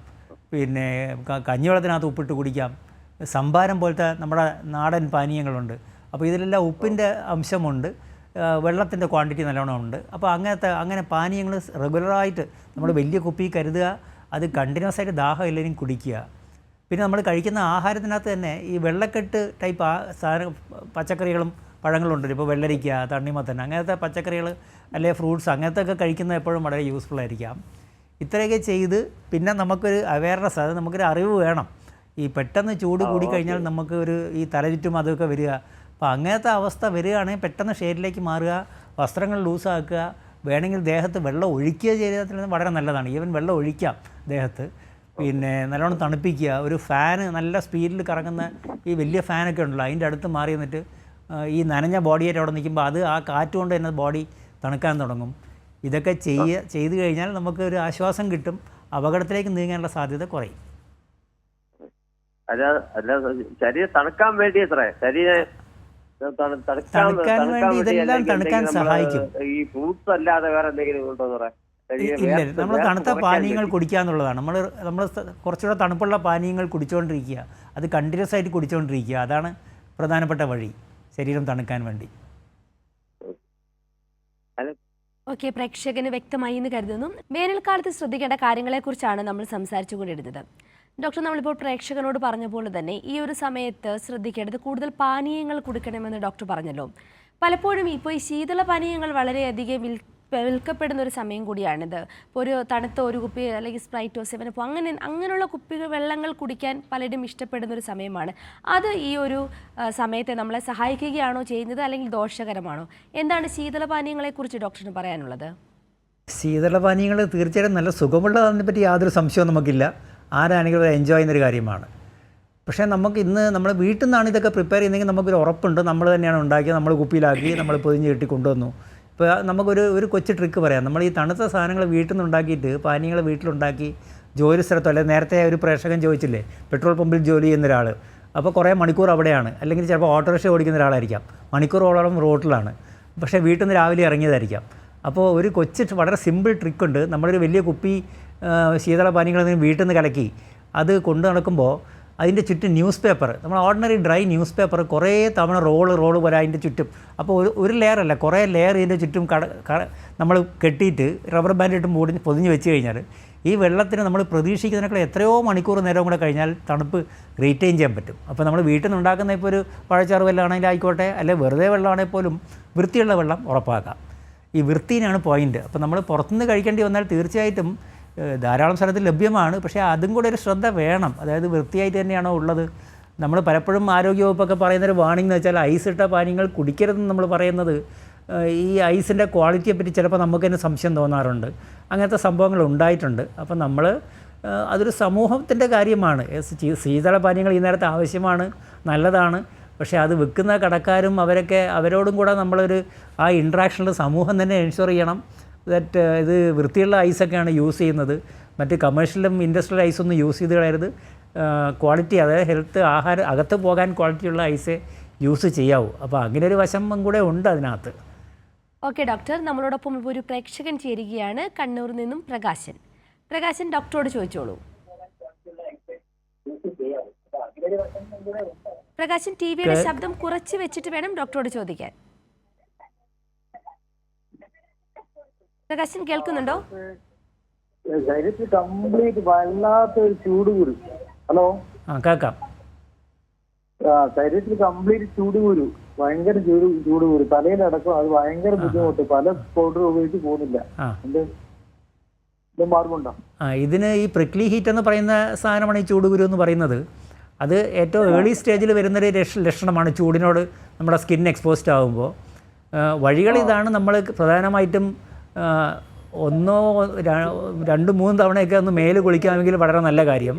പിന്നെ കഞ്ഞിവെള്ളത്തിനകത്ത് ഉപ്പിട്ട് കുടിക്കാം, സംഭാരം പോലത്തെ നമ്മുടെ നാടൻ പാനീയങ്ങളുണ്ട്. അപ്പോൾ ഇതിലെല്ലാം ഉപ്പിൻ്റെ അംശമുണ്ട്, വെള്ളത്തിൻ്റെ ക്വാണ്ടിറ്റി നല്ലോണം ഉണ്ട്. അപ്പോൾ അങ്ങനെ പാനീയങ്ങൾ റെഗുലറായിട്ട് നമ്മൾ വലിയ കുപ്പി കരുതുക. അത് കണ്ടിന്യൂസ് ആയിട്ട് ദാഹം എല്ലാവരും കുടിക്കുക. പിന്നെ നമ്മൾ കഴിക്കുന്ന ആഹാരത്തിനകത്ത് തന്നെ ഈ വെള്ളക്കെട്ട് ടൈപ്പ് പച്ചക്കറികളും പഴങ്ങളുണ്ട്. ഇപ്പോൾ വെള്ളരിക്ക, തണ്ണിമത്തൻ, അങ്ങനത്തെ പച്ചക്കറികൾ അല്ലെങ്കിൽ ഫ്രൂട്ട്സ് അങ്ങനത്തെ ഒക്കെ കഴിക്കുന്നത് എപ്പോഴും വളരെ യൂസ്ഫുൾ ആയിരിക്കാം. ഇത്രയൊക്കെ ചെയ്ത് പിന്നെ നമുക്കൊരു അവയർനെസ്, അത് നമുക്കൊരു അറിവ് വേണം. ഈ പെട്ടെന്ന് ചൂട് കൂടിക്കഴിഞ്ഞാൽ നമുക്ക് ഈ തലചുറ്റും അതൊക്കെ വരിക. അപ്പോൾ അങ്ങനത്തെ അവസ്ഥ വരികയാണെങ്കിൽ പെട്ടെന്ന് ഷെയ്ഡിലേക്ക് മാറുക, വസ്ത്രങ്ങൾ ലൂസാക്കുക, വേണമെങ്കിൽ ദേഹത്ത് വെള്ളം ഒഴിക്കുക ചെയ്താൽ വളരെ നല്ലതാണ്. ഈവൻ വെള്ളം ഒഴിക്കാം ദേഹത്ത്. പിന്നെ നല്ലോണം തണുപ്പിക്കുക. ഒരു ഫാന് നല്ല സ്പീഡിൽ കറങ്ങുന്ന ഈ വലിയ ഫാനൊക്കെ ഉണ്ടല്ലോ, അതിൻ്റെ അടുത്ത് മാറി നിന്നിട്ട് ഈ നനഞ്ഞ ബോഡിയായിട്ട് അവിടെ നിൽക്കുമ്പോൾ അത് ആ കാറ്റ് കൊണ്ട് തന്നെ ബോഡി തണുക്കാൻ തുടങ്ങും. ഇതൊക്കെ ചെയ്ത് കഴിഞ്ഞാൽ നമുക്ക് ഒരു ആശ്വാസം കിട്ടും, അപകടത്തിലേക്ക് നീങ്ങാനുള്ള സാധ്യത കുറയും. ശരീരം തണുക്കാൻ വേണ്ടി തണുക്കാൻ വേണ്ടി ഇതെല്ലാം തണുക്കാൻ സഹായിക്കും. ഈ ഫ്രൂട്ട്സ് അല്ലാതെ വേറെ എന്തെങ്കിലും ഉണ്ടോ സാറേ? ഇല്ല, നമ്മൾ തണുത്ത പാനീയങ്ങൾ കുടിക്കുക എന്നുള്ളതാണ്. നമ്മൾ കുറച്ചുകൂടെ തണുപ്പുള്ള പാനീയങ്ങൾ കുടിച്ചുകൊണ്ടിരിക്കുക, അത് കണ്ടിന്യൂസ് ആയിട്ട് കുടിച്ചുകൊണ്ടിരിക്കുക. അതാണ് പ്രധാനപ്പെട്ട വഴി ശരീരം തണുക്കാൻ വേണ്ടി. ഓക്കെ, പ്രേക്ഷകന് വ്യക്തമായി എന്ന് കരുതുന്നു. വേനൽക്കാലത്ത് ശ്രദ്ധിക്കേണ്ട കാര്യങ്ങളെക്കുറിച്ചാണ് നമ്മൾ സംസാരിച്ചു കൊണ്ടിരുന്നത്. ഡോക്ടർ, നമ്മളിപ്പോൾ പ്രേക്ഷകനോട് പറഞ്ഞ പോലെ തന്നെ ഈ ഒരു സമയത്ത് ശ്രദ്ധിക്കേണ്ടത് കൂടുതൽ പാനീയങ്ങൾ കുടിക്കണമെന്ന് ഡോക്ടർ പറഞ്ഞല്ലോ. പലപ്പോഴും ഇപ്പോൾ ഈ ശീതള പാനീയങ്ങൾ വളരെയധികം വിൽക്കപ്പെടുന്ന ഒരു സമയം കൂടിയാണിത്. ഇപ്പോൾ ഒരു തണുത്ത ഒരു കുപ്പി അല്ലെങ്കിൽ സ്പ്രൈറ്റോ സെവനപ്പോ അങ്ങനെയുള്ള കുപ്പികൾ വെള്ളങ്ങൾ കുടിക്കാൻ പലരും ഇഷ്ടപ്പെടുന്ന ഒരു സമയമാണ്. അത് ഈ ഒരു സമയത്തെ നമ്മളെ സഹായിക്കുകയാണോ ചെയ്യുന്നത്, അല്ലെങ്കിൽ ദോഷകരമാണോ? എന്താണ് ശീതളപാനീയങ്ങളെക്കുറിച്ച് ഡോക്ടറിന് പറയാനുള്ളത്? ശീതളപാനീയങ്ങൾ തീർച്ചയായിട്ടും നല്ല സുഖമുള്ളതിനെ പറ്റി യാതൊരു സംശയവും നമുക്കില്ല. ആരാണെങ്കിലും എൻജോയ് ചെയ്യുന്നൊരു കാര്യമാണ്. പക്ഷേ നമുക്ക് ഇന്ന് നമ്മൾ വീട്ടിൽ നിന്നാണ് ഇതൊക്കെ പ്രിപ്പയർ ചെയ്യുന്നതെങ്കിൽ നമുക്കൊരു ഉറപ്പുണ്ട്, നമ്മൾ തന്നെയാണ് ഉണ്ടാക്കിയത്, നമ്മൾ കുപ്പിയിലാക്കി, നമ്മൾ പൊതിഞ്ഞ് കെട്ടി കൊണ്ടുവന്നു. ഇപ്പോൾ നമുക്കൊരു കൊച്ചു ട്രിക്ക് പറയാം. നമ്മൾ ഈ തണുത്ത സാധനങ്ങൾ വീട്ടിൽ നിന്ന് ഉണ്ടാക്കിയിട്ട് പാനീയങ്ങൾ വീട്ടിലുണ്ടാക്കി ജോലി സ്ഥലത്തോ, അല്ലെങ്കിൽ നേരത്തെ ഒരു പ്രേക്ഷകൻ ചോദിച്ചില്ലേ, പെട്രോൾ പമ്പിൽ ജോലി ചെയ്യുന്ന ഒരാൾ, അപ്പോൾ കുറേ മണിക്കൂർ അവിടെയാണ്, അല്ലെങ്കിൽ ചിലപ്പോൾ ഓട്ടോറിക്ഷ ഓടിക്കുന്ന ഒരാളായിരിക്കാം, മണിക്കൂറോളം റോട്ടിലാണ്, പക്ഷേ വീട്ടിൽ നിന്ന് രാവിലെ ഇറങ്ങിയതായിരിക്കാം. അപ്പോൾ ഒരു വളരെ സിമ്പിൾ ട്രിക്കുണ്ട്. നമ്മളൊരു വലിയ കുപ്പി ശീതള പാനീയങ്ങൾ വീട്ടിൽ നിന്ന് കലക്കി അത് കൊണ്ടു നടക്കുമ്പോൾ അതിൻ്റെ ചുറ്റും ന്യൂസ് പേപ്പർ, നമ്മൾ ഓർഡിനറി ഡ്രൈ ന്യൂസ് പേപ്പർ കുറേ തവണ റോള് പോലെ അതിൻ്റെ ചുറ്റും, അപ്പോൾ ഒരു ലെയറല്ല കുറേ ലെയർ ഇതിൻ്റെ ചുറ്റും നമ്മൾ കെട്ടിയിട്ട് റബ്ബർ ബാൻഡ് ഇട്ട് പൊതിഞ്ഞ് വെച്ച് കഴിഞ്ഞാൽ ഈ വെള്ളത്തിന് നമ്മൾ പ്രതീക്ഷിക്കുന്നതിനേക്കാൾ എത്രയോ മണിക്കൂർ നേരം കൂടെ കഴിഞ്ഞാൽ തണുപ്പ് റീറ്റെയിൻ ചെയ്യാൻ പറ്റും. അപ്പോൾ നമ്മൾ വീട്ടിൽ നിന്ന് ഉണ്ടാക്കുന്ന ഇപ്പോൾ ഒരു പഴച്ചാറ് വെള്ളമാണെങ്കിൽ ആയിക്കോട്ടെ, അല്ലെങ്കിൽ വെറുതെ വെള്ളമാണെങ്കിൽ പോലും വൃത്തിയുള്ള വെള്ളം ഉറപ്പാക്കാം. ഈ വൃത്തിനാണ് പോയിൻ്റ്. അപ്പോൾ നമ്മൾ പുറത്തുനിന്ന് കഴിക്കേണ്ടി വന്നാൽ തീർച്ചയായിട്ടും ധാരാളം സ്ഥലത്ത് ലഭ്യമാണ്, പക്ഷേ അതും കൂടെ ഒരു ശ്രദ്ധ വേണം. അതായത് വൃത്തിയായിട്ട് തന്നെയാണോ ഉള്ളത്. നമ്മൾ പലപ്പോഴും ആരോഗ്യവകുപ്പൊക്കെ പറയുന്നൊരു വാണിംഗ് എന്ന് വെച്ചാൽ ഐസ് ഇട്ട പാനീയങ്ങൾ കുടിക്കരുതെന്ന് നമ്മൾ പറയുന്നത് ഈ ഐസിൻ്റെ ക്വാളിറ്റിയെപ്പറ്റി ചിലപ്പോൾ നമുക്ക് തന്നെ സംശയം തോന്നാറുണ്ട്. അങ്ങനത്തെ സംഭവങ്ങൾ ഉണ്ടായിട്ടുണ്ട്. അപ്പം നമ്മൾ അതൊരു സമൂഹത്തിൻ്റെ കാര്യമാണ്. ശീതള പാനീയങ്ങൾ ഈ നേരത്തെ ആവശ്യമാണ്, നല്ലതാണ്, പക്ഷേ അത് വിൽക്കുന്ന കടക്കാരും അവരോടും കൂടെ നമ്മളൊരു ആ ഇൻട്രാക്ഷനിൽ സമൂഹം തന്നെ എൻഷുർ ചെയ്യണം ദാറ്റ് ഇത് വൃത്തിയുള്ള ഐസൊക്കെയാണ് യൂസ് ചെയ്യുന്നത്. മറ്റ് കമേഴ്ഷ്യലും ഇൻഡസ്ട്രിയൽ ഐസൊന്നും യൂസ് ചെയ്ത് കളയരുത്. ക്വാളിറ്റി, അതായത് ഹെൽത്ത്, ആഹാരം അകത്ത് പോകാൻ ക്വാളിറ്റിയുള്ള ഐസേ യൂസ് ചെയ്യാവൂ. അപ്പോൾ അങ്ങനെ ഒരു വശം കൂടെ ഉണ്ട് അതിനകത്ത്. ഓക്കെ ഡോക്ടർ, നമ്മളോടൊപ്പം ഇപ്പോൾ ഒരു പ്രേക്ഷകൻ ചേരുകയാണ്. കണ്ണൂരിൽ നിന്നും പ്രകാശൻ. പ്രകാശൻ, ഡോക്ടറോട് ചോദിച്ചോളൂ. പ്രകാശൻ, ടി വിയുടെ ശബ്ദം കുറച്ച് വെച്ചിട്ട് വേണം ഡോക്ടറോട് ചോദിക്കാൻ. പ്രകാശൻ കേൾക്കുന്നുണ്ടോ? ശരീരത്തിൽ കംപ്ലീറ്റ് വല്ലാത്തൊരു ചൂട് കുരു. ഹലോ, കേൾക്കാം. ശരീരത്തിൽ കംപ്ലീറ്റ് ചൂട് കുരു, ഭയങ്കര ചൂട് കുരു, തലയിലടക്കം. അത് ഭയങ്കര ബുദ്ധിമുട്ട്. പല പൗഡർ ഉപയോഗിച്ച് പോകുന്നില്ല. ഇത് മാർഗമുണ്ടോ? ഇതിന് ഈ പ്രിക്ലി ഹീറ്റ് എന്ന് പറയുന്ന സാധനമാണ് ഈ ചൂട് കുരു എന്ന് പറയുന്നത്. അത് ഏറ്റവും ഏർലി സ്റ്റേജിൽ വരുന്നൊരു ലക്ഷണമാണ് ചൂടിനോട് നമ്മുടെ സ്കിൻ എക്സ്പോസ്ഡ് ആകുമ്പോൾ. വഴികൾ ഇതാണ്. നമ്മൾ പ്രധാനമായിട്ടും 1, 2, 3 തവണയൊക്കെ ഒന്ന് മേല് കുളിക്കാമെങ്കിൽ വളരെ നല്ല കാര്യം.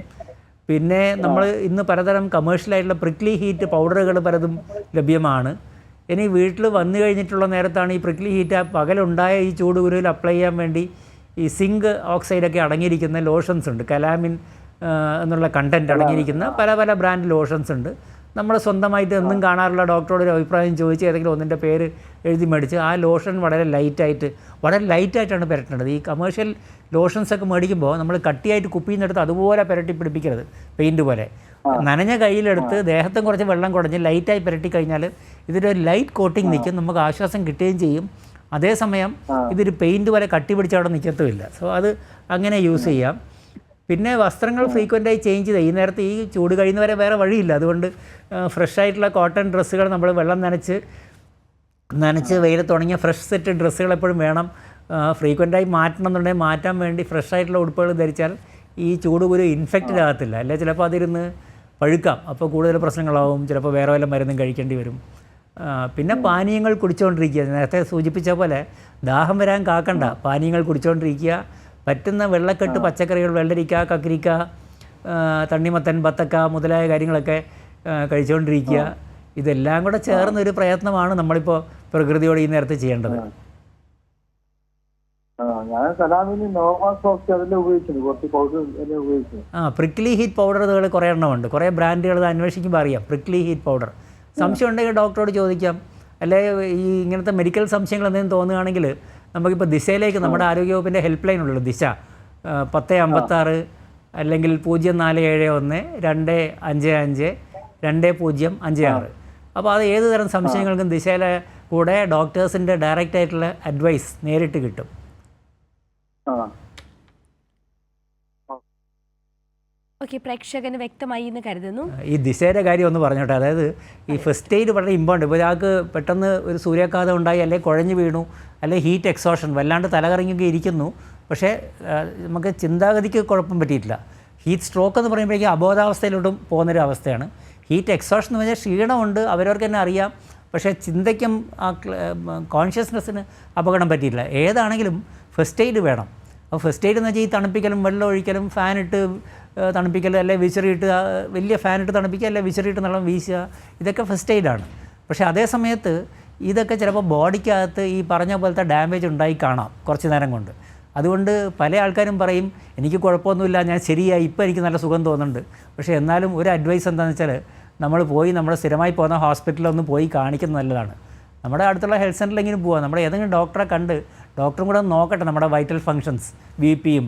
പിന്നെ നമ്മൾ ഇന്ന് പലതരം കമേഴ്ഷ്യലായിട്ടുള്ള പ്രിക്ലി ഹീറ്റ് പൗഡറുകൾ പലതും ലഭ്യമാണ്. ഇനി വീട്ടിൽ വന്നു കഴിഞ്ഞിട്ടുള്ള നേരത്താണ് ഈ പ്രിക്ലി ഹീറ്റ് പകലുണ്ടായ ഈ ചൂട് കുരുവിൽ അപ്ലൈ ചെയ്യാൻ വേണ്ടി ഈ സിങ്ക് ഓക്സൈഡൊക്കെ അടങ്ങിയിരിക്കുന്ന ലോഷൻസ് ഉണ്ട്. കലാമിൻ എന്നുള്ള കണ്ടൻറ്റ് അടങ്ങിയിരിക്കുന്ന പല ബ്രാൻഡ് ലോഷൻസ് ഉണ്ട്. നമ്മൾ സ്വന്തമായിട്ട് എന്നും കാണാറുള്ള ഡോക്ടറോട് ഒരു അഭിപ്രായം ചോദിച്ച് ഏതെങ്കിലും ഒന്നിൻ്റെ പേര് എഴുതി മേടിച്ച് ആ ലോഷൻ വളരെ ലൈറ്റായിട്ടാണ് പുരട്ടേണ്ടത്. ഈ കമേഴ്ഷ്യൽ ലോഷൻസൊക്കെ മേടിക്കുമ്പോൾ നമ്മൾ കട്ടിയായിട്ട് കുപ്പിയിൽ നിന്നെടുത്ത് അതുപോലെ പുരട്ടി പിടിപ്പിക്കരുത്. പെയിൻറ്റ് പോലെ നനഞ്ഞ കയ്യിലെടുത്ത് ദേഹത്തും കുറച്ച് വെള്ളം കുടഞ്ഞ് ലൈറ്റായി പുരട്ടി കഴിഞ്ഞാൽ ഇതിൻ്റെ ഒരു ലൈറ്റ് കോട്ടിങ് നിൽക്കും, നമുക്ക് ആശ്വാസം കിട്ടുകയും ചെയ്യും. അതേസമയം ഇതൊരു പെയിൻറ്റ് പോലെ കട്ടി പിടിച്ച് അവിടെ നിൽക്കത്തുമില്ല. സോ അത് അങ്ങനെ യൂസ് ചെയ്യാം. പിന്നെ വസ്ത്രങ്ങൾ ഫ്രീക്വൻ്റായി ചേഞ്ച് ചെയ്യുക. ഈ നേരത്തെ ഈ ചൂട് കഴിയുന്നവരെ വേറെ വഴിയില്ല. അതുകൊണ്ട് ഫ്രഷായിട്ടുള്ള കോട്ടൺ ഡ്രസ്സുകൾ നമ്മൾ വെള്ളം നനച്ച് വെയിലത്തുണങ്ങിയ ഫ്രഷ് സെറ്റ് ഡ്രസ്സുകൾ എപ്പോഴും വേണം. ഫ്രീക്വൻ്റായി മാറ്റണം എന്നുണ്ടെങ്കിൽ മാറ്റാൻ വേണ്ടി ഫ്രഷായിട്ടുള്ള ഉടുപ്പുകൾ ധരിച്ചാൽ ഈ ചൂട് കുരു ഇൻഫെക്റ്റഡ് ആകത്തില്ല. അല്ലെ ചിലപ്പോൾ അതിരുന്ന് പഴുക്കാം, അപ്പോൾ കൂടുതൽ പ്രശ്നങ്ങളാവും. ചിലപ്പോൾ വേറെ വല്ല മരുന്നും കഴിക്കേണ്ടി വരും. പിന്നെ പാനീയങ്ങൾ കുടിച്ചുകൊണ്ടിരിക്കുക. നേരത്തെ സൂചിപ്പിച്ച പോലെ ദാഹം വരാൻ കാക്കണ്ട, പാനീയങ്ങൾ കുടിച്ചുകൊണ്ടിരിക്കുക. പറ്റുന്ന വെള്ളക്കെട്ട് പച്ചക്കറികൾ, വെള്ളരിക്ക, കക്കിരിക്ക, തണ്ണിമത്തൻ, ബത്തക്ക മുതലായ കാര്യങ്ങളൊക്കെ കഴിച്ചുകൊണ്ടിരിക്കുക. ഇതെല്ലാം കൂടെ ചേർന്നൊരു പ്രയത്നമാണ് നമ്മളിപ്പോൾ പ്രകൃതിയോട് ഈ നേരത്തെ ചെയ്യേണ്ടത്. പ്രിക്ലി ഹീറ്റ് പൗഡറുകൾ കുറേ എണ്ണമുണ്ട്. കുറേ ബ്രാൻഡുകൾ അന്വേഷിക്കുമ്പോൾ അറിയാം പ്രിക്ലി ഹീറ്റ് പൗഡർ. സംശയം ഉണ്ടെങ്കിൽ ഡോക്ടറോട് ചോദിക്കാം. അല്ലെ ഈ ഇങ്ങനത്തെ മെഡിക്കൽ സംശയങ്ങൾ എന്തെങ്കിലും തോന്നുകയാണെങ്കിൽ നമുക്കിപ്പോൾ ദിശയിലേക്ക് നമ്മുടെ ആരോഗ്യവകുപ്പിൻ്റെ ഹെൽപ്പ് ലൈൻ ഉള്ളൂ. ദിശ 1056 അല്ലെങ്കിൽ 0471 255 2056. അപ്പോൾ അത് ഏത് തരം സംശയങ്ങൾക്കും ദിശയിലെ കൂടെ ഡോക്ടേഴ്സിൻ്റെ ഡയറക്റ്റ് ആയിട്ടുള്ള അഡ്വൈസ് നേരിട്ട് കിട്ടും. ഓക്കെ, പ്രേക്ഷകന് വ്യക്തമായി എന്ന് കരുതുന്നു. ഈ ദിശയുടെ കാര്യം ഒന്ന് പറഞ്ഞോട്ടെ. അതായത് ഈ ഫസ്റ്റ് എയ്ഡ് വളരെ ഇമ്പോർട്ടൻ്റ്. ഇപ്പോൾ ഒരാൾക്ക് പെട്ടെന്ന് ഒരു സൂര്യാഘാതം ഉണ്ടായി, അല്ലെങ്കിൽ കുഴഞ്ഞു വീണു, അല്ലെങ്കിൽ ഹീറ്റ് എക്സോഷൻ, വല്ലാണ്ട് തലകറങ്ങിയൊക്കെ ഇരിക്കുന്നു, പക്ഷേ നമുക്ക് ചിന്താഗതിക്ക് കുഴപ്പം പറ്റിയിട്ടില്ല. ഹീറ്റ് സ്ട്രോക്ക് എന്ന് പറയുമ്പോഴേക്കും അബോധാവസ്ഥയിലോട്ടും പോകുന്നൊരു അവസ്ഥയാണ്. ഹീറ്റ് എക്സോഷൻ എന്ന് പറഞ്ഞാൽ ക്ഷീണമുണ്ട്, അവരവർക്ക് തന്നെ അറിയാം, പക്ഷേ ചിന്തയ്ക്കും ആ കോൺഷ്യസ്നെസ്സിന് അപകടം പറ്റിയിട്ടില്ല. ഏതാണെങ്കിലും ഫസ്റ്റ് എയ്ഡ് വേണം. അപ്പോൾ ഫസ്റ്റ് എയ്ഡ് എന്ന് വെച്ചാൽ ഈ തണുപ്പിക്കലും വെള്ളം ഒഴിക്കലും ഫാനിട്ട് തണുപ്പിക്കൽ, അല്ലെങ്കിൽ വിശറിയിട്ട് വലിയ ഫാനിട്ട് തണുപ്പിക്കുക, അല്ലെങ്കിൽ വിശറിയിട്ട് വെള്ളം വീശുക, ഇതൊക്കെ ഫസ്റ്റ് എയ്ഡാണ്. പക്ഷേ അതേ സമയത്ത് ഇതൊക്കെ ചിലപ്പോൾ ബോഡിക്കകത്ത് ഈ പറഞ്ഞ പോലത്തെ ഡാമേജ് ഉണ്ടായി കാണാം കുറച്ച് നേരം കൊണ്ട്. അതുകൊണ്ട് പല ആൾക്കാരും പറയും എനിക്ക് കുഴപ്പമൊന്നുമില്ല, ഞാൻ ശരിയായി, ഇപ്പോൾ എനിക്ക് നല്ല സുഖം തോന്നുന്നുണ്ട്. പക്ഷേ എന്നാലും ഒരു അഡ്വൈസ് എന്താണെന്ന് വെച്ചാൽ നമ്മൾ നമ്മുടെ സ്ഥിരമായി പോകുന്ന ഹോസ്പിറ്റലൊന്ന് പോയി കാണിക്കുന്നത് നല്ലതാണ്. നമ്മുടെ അടുത്തുള്ള ഹെൽത്ത് സെൻ്ററിലെങ്കിലും പോവുക, നമ്മുടെ ഏതെങ്കിലും ഡോക്ടറെ കണ്ട് ഡോക്ടറും കൂടെ നോക്കട്ടെ നമ്മുടെ വൈറ്റൽ ഫങ്ഷൻസ്, BP-യും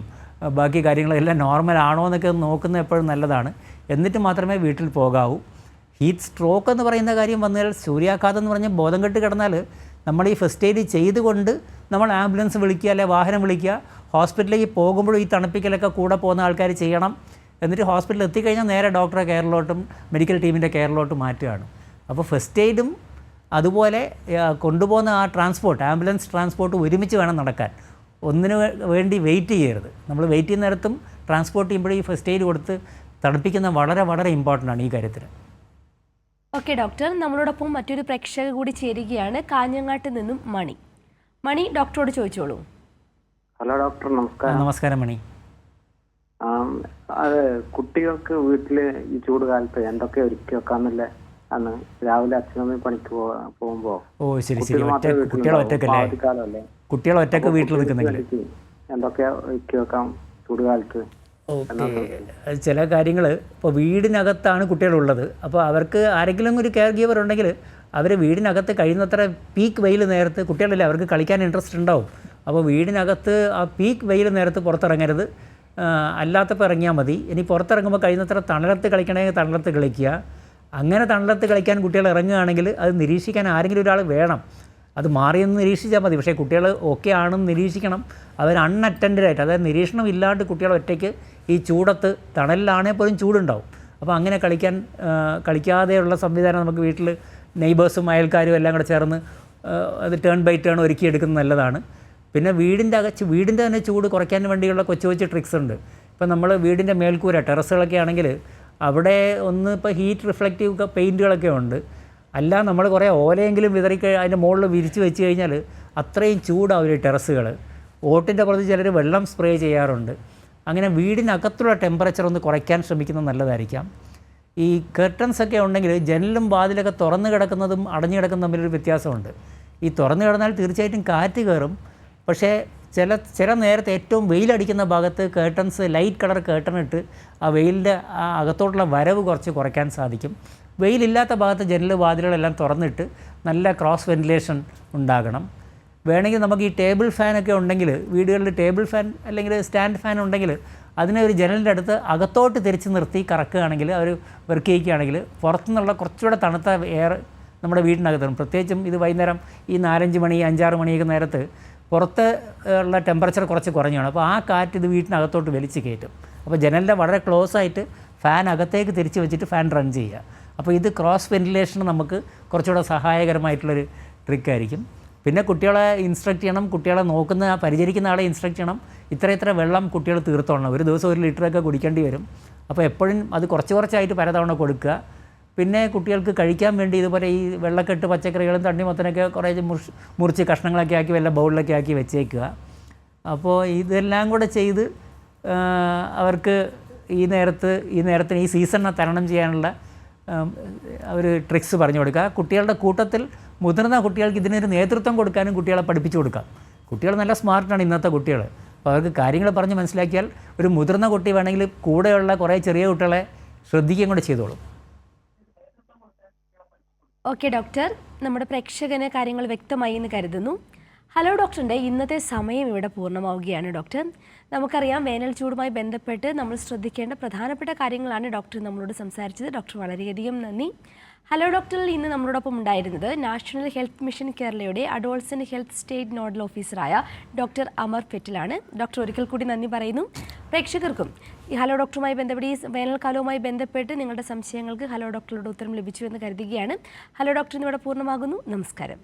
ബാക്കി കാര്യങ്ങളെല്ലാം നോർമൽ ആണോ എന്നൊക്കെ നോക്കുന്നത് എപ്പോഴും നല്ലതാണ്. എന്നിട്ട് മാത്രമേ വീട്ടിൽ പോകാവൂ. ഹീറ്റ് സ്ട്രോക്ക് എന്ന് പറയുന്ന കാര്യം വന്നാൽ, സൂര്യാഘാതം എന്ന് പറഞ്ഞാൽ ബോധം കെട്ട് കിടന്നാൽ നമ്മൾ ഈ ഫസ്റ്റ് എയ്ഡ് ചെയ്തുകൊണ്ട് നമ്മൾ ആംബുലൻസ് വിളിക്കുക, അല്ലെങ്കിൽ വാഹനം വിളിക്കുക. ഹോസ്പിറ്റലിലേക്ക് പോകുമ്പോഴും ഈ തണുപ്പിക്കലൊക്കെ കൂടെ പോകുന്ന ആൾക്കാർ ചെയ്യണം. എന്നിട്ട് ഹോസ്പിറ്റലിൽ എത്തിക്കഴിഞ്ഞാൽ നേരെ ഡോക്ടറെ കെയറിലോട്ടും മെഡിക്കൽ ടീമിൻ്റെ കെയറിലോട്ടും മാറ്റുകയാണ്. അപ്പോൾ ഫസ്റ്റ് എയ്ഡും അതുപോലെ കൊണ്ടുപോകുന്ന ആ ട്രാൻസ്പോർട്ട്, ആംബുലൻസ് ട്രാൻസ്പോർട്ട് ഒരുമിച്ച് വേണം നടക്കാൻ. ഒന്നിനു വേണ്ടി വെയിറ്റ് ചെയ്യരുത്. നമ്മൾ വെയിറ്റ് ചെയ്യുന്ന നേരത്തും ട്രാൻസ്പോർട്ട് ചെയ്യുമ്പോഴും ഈ ഫസ്റ്റ് എയ്ഡ് കൊടുത്ത് തണുപ്പിക്കുന്ന വളരെ ഇമ്പോർട്ടൻ്റ് ആണ് ഈ കാര്യത്തിൽ. ഓക്കെ ഡോക്ടർ, നമ്മളോടൊപ്പം മറ്റൊരു പ്രേക്ഷക കൂടി ചേരുകയാണ്. കാഞ്ഞങ്ങാട്ട് നിന്നും മണി ഡോക്ടറോട് ചോദിച്ചോളൂ. ഹലോ ഡോക്ടർ, നമസ്കാരം. നമസ്കാരം മണി. അത് കുട്ടികൾക്ക് വീട്ടില് ഈ ചൂട് കാലത്ത് എന്തൊക്കെ ഒരുക്കി വെക്കാന്നല്ലേ? അന്ന് രാവിലെ അച്ഛനമ്മയും പണിക്ക് പോകുമ്പോ ഓ ശരി ശരി. കുട്ടികളെ ഒറ്റക്കല്ലേ? അവധിക്കാലമല്ലേ, കുട്ടികളെ ഒറ്റക്ക് വീട്ടിൽ നിൽക്കുന്നെങ്കിൽ എന്തൊക്കെയാ ഒരുക്കി വെക്കാം ചൂടുകാലത്ത്? ഓക്കെ. ചില കാര്യങ്ങൾ ഇപ്പോൾ വീടിനകത്താണ് കുട്ടികളുള്ളത്, അപ്പോൾ അവർക്ക് ആരെങ്കിലും ഒരു കെയർ ഗീവർ ഉണ്ടെങ്കിൽ അവർ വീടിനകത്ത് കഴിയുന്നത്ര പീക്ക് വെയിൽ നേരത്ത്, കുട്ടികളില്ല അവർക്ക് കളിക്കാൻ ഇൻട്രസ്റ്റ് ഉണ്ടാവും, അപ്പോൾ വീടിനകത്ത് ആ പീക്ക് വെയിൽ നേരത്ത് പുറത്തിറങ്ങരുത്, അല്ലാത്തപ്പോൾ ഇറങ്ങിയാൽ മതി. ഇനി പുറത്തിറങ്ങുമ്പോൾ കഴിയുന്നത്ര തണലത്ത് കളിക്കണമെങ്കിൽ തണലത്ത് കളിക്കുക. അങ്ങനെ തണലത്ത് കളിക്കാൻ കുട്ടികൾ ഇറങ്ങുകയാണെങ്കിൽ അത് നിരീക്ഷിക്കാൻ ആരെങ്കിലും ഒരാൾ വേണം. അത് മാറിയെന്ന് നിരീക്ഷിച്ചാൽ മതി. പക്ഷേ കുട്ടികൾ ഓക്കെ ആണെന്ന് നിരീക്ഷിക്കണം. അവർ അൺഅറ്റൻഡായിട്ട്, അതായത് നിരീക്ഷണം ഇല്ലാണ്ട് കുട്ടികൾ ഒറ്റയ്ക്ക് ഈ ചൂടത്ത്, തണലിലാണെങ്കിൽ പോലും ചൂടുണ്ടാവും, അപ്പോൾ അങ്ങനെ കളിക്കാതെയുള്ള സംവിധാനം നമുക്ക് വീട്ടിൽ നെയ്ബേഴ്സും അയൽക്കാരും എല്ലാം കൂടെ ചേർന്ന് അത് ടേൺ ബൈ ടേൺ ഒരുക്കിയെടുക്കുന്നത് നല്ലതാണ്. പിന്നെ വീടിൻ്റെ തന്നെ ചൂട് കുറയ്ക്കാൻ വേണ്ടിയുള്ള കൊച്ചു കൊച്ചു ട്രിക്സ് ഉണ്ട്. ഇപ്പം നമ്മൾ വീടിൻ്റെ മേൽക്കൂര, ടെറസുകളൊക്കെ ആണെങ്കിൽ അവിടെ ഒന്ന് ഇപ്പോൾ ഹീറ്റ് റിഫ്ലക്റ്റീവ് പെയിൻറ്റുകളൊക്കെ ഉണ്ട്. അല്ല നമ്മൾ കുറേ ഓലയെങ്കിലും അതിൻ്റെ മുകളിൽ വിരിച്ച് വെച്ച് കഴിഞ്ഞാൽ അത്രയും ചൂടാവും ഈ ടെറസുകൾ. ഓട്ടിൻ്റെ പുറത്ത് ചിലർ വെള്ളം സ്പ്രേ ചെയ്യാറുണ്ട്. അങ്ങനെ വീടിനകത്തുള്ള ടെമ്പറേച്ചർ ഒന്ന് കുറയ്ക്കാൻ ശ്രമിക്കുന്നത് നല്ലതായിരിക്കാം. ഈ കർട്ടൻസൊക്കെ ഉണ്ടെങ്കിൽ ജനലും വാതിലൊക്കെ തുറന്ന് കിടക്കുന്നതും അടഞ്ഞു കിടക്കുന്നതും തമ്മിലൊരു വ്യത്യാസമുണ്ട്. ഈ തുറന്ന് കിടന്നാൽ തീർച്ചയായിട്ടും കാറ്റ് കയറും, പക്ഷേ ചില നേരത്തെ ഏറ്റവും വെയിലടിക്കുന്ന ഭാഗത്ത് കേർട്ടൻസ്, ലൈറ്റ് കളർ കേർട്ടൺ ഇട്ട് ആ വെയിലിൻ്റെ ആ അകത്തോട്ടുള്ള വരവ് കുറയ്ക്കാൻ സാധിക്കും. വെയിലില്ലാത്ത ഭാഗത്ത് ജനൽ വാതിലുകളെല്ലാം തുറന്നിട്ട് നല്ല ക്രോസ് വെൻറ്റിലേഷൻ ഉണ്ടാകണം. വേണമെങ്കിൽ നമുക്ക് ഈ ടേബിൾ ഫാനൊക്കെ ഉണ്ടെങ്കിൽ, വീടുകളിൽ ടേബിൾ ഫാൻ അല്ലെങ്കിൽ സ്റ്റാൻഡ് ഫാൻ ഉണ്ടെങ്കിൽ അതിനെ ഒരു ജനലിൻ്റെ അടുത്ത് അകത്തോട്ട് തിരിച്ച് നിർത്തി കറക്കുകയാണെങ്കിൽ, അവർ വർക്ക് ചെയ്യിക്കുകയാണെങ്കിൽ പുറത്തുനിന്നുള്ള കുറച്ചുകൂടെ തണുത്ത എയർ നമ്മുടെ വീടിനകത്ത്, പ്രത്യേകിച്ചും ഇത് വൈകുന്നേരം ഈ 4-5 മണി 5-6 മണിയൊക്കെ നേരത്ത് പുറത്ത് ഉള്ള ടെമ്പറേച്ചർ കുറച്ച് കുറഞ്ഞാണ്. അപ്പോൾ ആ കാറ്റ് ഇത് വീട്ടിനകത്തോട്ട് വലിച്ച് കയറ്റും. അപ്പോൾ ജനലിൻ്റെ വളരെ ക്ലോസ് ആയിട്ട് ഫാൻ അകത്തേക്ക് തിരിച്ച് വെച്ചിട്ട് ഫാൻ റൺ ചെയ്യുക. അപ്പോൾ ഇത് ക്രോസ് വെൻറ്റിലേഷന് നമുക്ക് കുറച്ചുകൂടെ സഹായകരമായിട്ടുള്ളൊരു ട്രിക്കായിരിക്കും. പിന്നെ കുട്ടികളെ ഇൻസ്ട്രക്ട് ചെയ്യണം, കുട്ടികളെ പരിചരിക്കുന്ന ആളെ ഇൻസ്ട്രക്ട് ചെയ്യണം. ഇത്ര വെള്ളം കുട്ടികൾ തീർത്തോളണം. ഒരു ദിവസം 1 ലിറ്ററൊക്കെ കുടിക്കേണ്ടി വരും. അപ്പോൾ എപ്പോഴും അത് കുറച്ചായിട്ട് പലതവണ കൊടുക്കുക. പിന്നെ കുട്ടികൾക്ക് കഴിക്കാൻ വേണ്ടി ഇതുപോലെ ഈ വെള്ളക്കെട്ട് പച്ചക്കറികളും തണ്ണിമത്തനൊക്കെ കുറേ മുറിച്ച് കഷ്ണങ്ങളൊക്കെ ആക്കി വല്ല ബൗളിലൊക്കെ ആക്കി വെച്ചേക്കുക. അപ്പോൾ ഇതെല്ലാം കൂടെ ചെയ്ത് അവർക്ക് ഈ നേരത്തിന് ഈ സീസണിനെ തരണം ചെയ്യാനുള്ള ഒരു ട്രിക്സ് പറഞ്ഞു കൊടുക്കുക. കുട്ടികളുടെ കൂട്ടത്തിൽ മുതിർന്ന കുട്ടികൾക്ക് ഇതിനൊരു നേതൃത്വം കൊടുക്കാനും കുട്ടികളെ പഠിപ്പിച്ചു കൊടുക്കാം. കുട്ടികൾ നല്ല സ്മാർട്ടാണ് ഇന്നത്തെ കുട്ടികൾ. അപ്പോൾ അവർക്ക് കാര്യങ്ങൾ പറഞ്ഞ് മനസ്സിലാക്കിയാൽ ഒരു മുതിർന്ന കുട്ടി വേണമെങ്കിൽ കൂടെയുള്ള കുറേ ചെറിയ കുട്ടികളെ ശ്രദ്ധിക്കുകയും കൂടെ ചെയ്തോളും. ഓക്കെ ഡോക്ടർ, നമ്മുടെ പ്രേക്ഷകന് കാര്യങ്ങൾ വ്യക്തമായി എന്ന് കരുതുന്നു. ഹലോ ഡോക്ടറിൻ്റെ ഇന്നത്തെ സമയം ഇവിടെ പൂർണ്ണമാവുകയാണ്. ഡോക്ടർ, നമുക്കറിയാം വേനൽ ചൂടുമായി ബന്ധപ്പെട്ട് നമ്മൾ ശ്രദ്ധിക്കേണ്ട പ്രധാനപ്പെട്ട കാര്യങ്ങളാണ് ഡോക്ടർ നമ്മളോട് സംസാരിച്ചത്. ഡോക്ടർ വളരെയധികം നന്ദി. ഹലോ ഡോക്ടറിൽ ഇന്ന് നമ്മളോടൊപ്പം ഉണ്ടായിരുന്നത് നാഷണൽ ഹെൽത്ത് മിഷൻ കേരളയുടെ അഡോൾസൻ്റ് ഹെൽത്ത് സ്റ്റേറ്റ് നോഡൽ ഓഫീസറായ ഡോക്ടർ അമർ ഫെറ്റിലാണ്. ഡോക്ടർ ഒരിക്കൽ കൂടി നന്ദി പറയുന്നു. പ്രേക്ഷകർക്കും ഈ ഹലോ ഡോക്ടറുമായി ബന്ധപ്പെട്ട്, ഈ വേനൽക്കാലവുമായി ബന്ധപ്പെട്ട് നിങ്ങളുടെ സംശയങ്ങൾക്ക് ഹലോ ഡോക്ടറുടെ ഉത്തരം ലഭിച്ചു എന്ന് കരുതുകയാണ്. ഹലോ ഡോക്ടർ ഇന്നിവിടെ പൂർണ്ണമാകുന്നു. നമസ്കാരം.